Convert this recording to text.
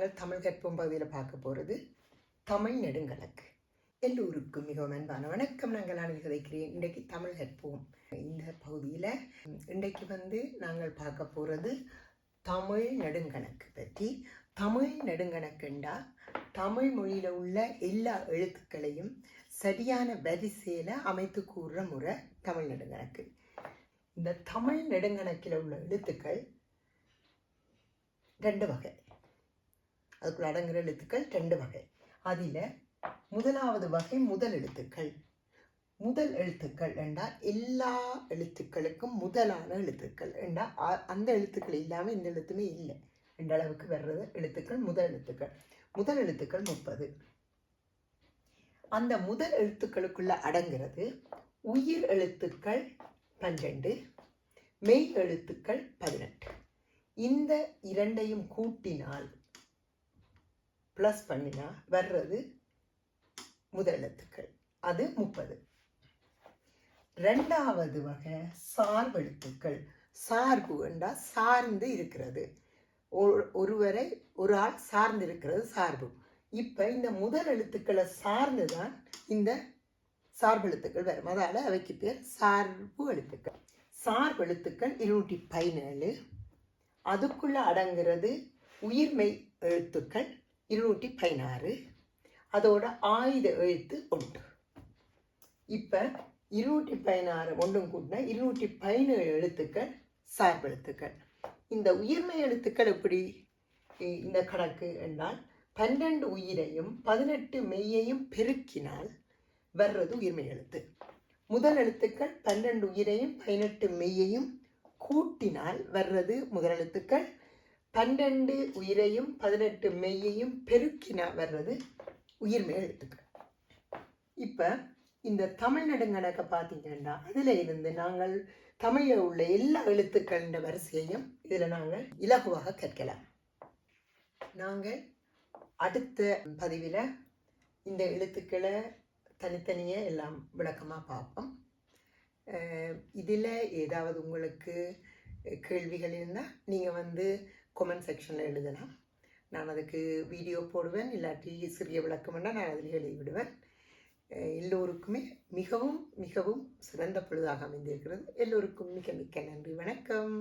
நாங்கள் தமிழ் கற்போம் பகுதியில் பார்க்க போகிறது தமிழ் நெடுங்கணக்கு. எல்லோருக்கும் மிகவும் அன்பான வணக்கம். நாங்கள் நான் கதைக்கிறேன். இன்றைக்கு தமிழ் கற்போம் இந்த பகுதியில் இன்றைக்கு நாங்கள் பார்க்க போகிறது தமிழ் நெடுங்கணக்கு பற்றி. தமிழ் நெடுங்கணக்குண்டா தமிழ் மொழியில் உள்ள எல்லா எழுத்துக்களையும் சரியான வரிசையில் அமைத்து கூறுற முறை தமிழ் நெடுங்கணக்கு. இந்த தமிழ் நெடுங்கணக்கில் உள்ள எழுத்துக்கள் ரெண்டு வகை, அதுக்குள்ள அடங்குற எழுத்துக்கள் ரெண்டு வகை. அதில் முதலாவது வகை முதல் எழுத்துக்கள். முதல் எழுத்துக்கள் என்றால் எல்லா எழுத்துக்களுக்கும் முதலான எழுத்துக்கள் என்றால் அந்த எழுத்துக்கள் இல்லாமல் இந்த எழுத்துமே இல்லை என்ற அளவுக்கு வர்றது எழுத்துக்கள் முதல் எழுத்துக்கள். முதல் எழுத்துக்கள் 30. அந்த முதல் எழுத்துக்களுக்குள்ள அடங்கிறது உயிர் எழுத்துக்கள் 12, மெய் எழுத்துக்கள் 18. இந்த இரண்டையும் கூட்டினால் ப்ளஸ் பண்ணினா வர்றது முதல் எழுத்துக்கள், அது 30. ரெண்டாவது வகை சார்பு எழுத்துக்கள். சார்பு என்றால் சார்ந்து இருக்கிறது, ஒருவரை ஒரு ஆள் சார்ந்து இருக்கிறது சார்பு. இப்போ இந்த முதல் எழுத்துக்களை சார்ந்து தான் இந்த சார்பு எழுத்துக்கள் வரும், அதால் அவைக்கு பேர் சார்பு எழுத்துக்கள். சார்பு எழுத்துக்கள் 217. அதுக்குள்ள அடங்கிறது உயிர்மெய் எழுத்துக்கள் 216. அதோட ஆயுத எழுத்து 1. இப்போ 216 ஒன்றும் கூட்டினா 217 எழுத்துக்கள் சார்பு எழுத்துக்கள். இந்த உயிர்மெய் எழுத்துக்கள் எப்படி இந்த கணக்கு என்றால் 12 உயிரையும் 18 மெய்யையும் பெருக்கினால் வர்றது உயிர்மெய் எழுத்து. முதல் எழுத்துக்கள் 12 உயிரையும் 18 மெய்யையும் கூட்டினால் வர்றது முதல் எழுத்துக்கள். 12 உயிரையும் 18 மெய்யையும் பெருக்கினா வர்றது உயிர்மெய் எழுத்துக்கள். இப்போ இந்த தமிழ் நெடுங்கணக்கை பார்த்தீங்கன்னா அதில் இருந்து நாங்கள் தமிழில் உள்ள எல்லா எழுத்துக்களின் வரிசையையும் இதில் நாங்கள் இலகுவாக கற்கலாம். நாங்கள் அடுத்த பதிவில் இந்த எழுத்துக்களை தனித்தனியே எல்லாம் விளக்கமாக பார்ப்போம். இதில் ஏதாவது உங்களுக்கு கேள்விகள் இருந்தால் நீங்கள் கமெண்ட் செக்ஷனில் எழுதலாம். நான் அதுக்கு வீடியோ போடுவேன், இல்லாட்டி சிறிய விளக்கம்னா நான் அதில் எழுதிவிடுவேன். எல்லோருக்குமே மிகவும் மிகவும் சிறந்த பொழுதாக அமைந்திருக்கிறது. எல்லோருக்கும் மிக மிக்க நன்றி. வணக்கம்.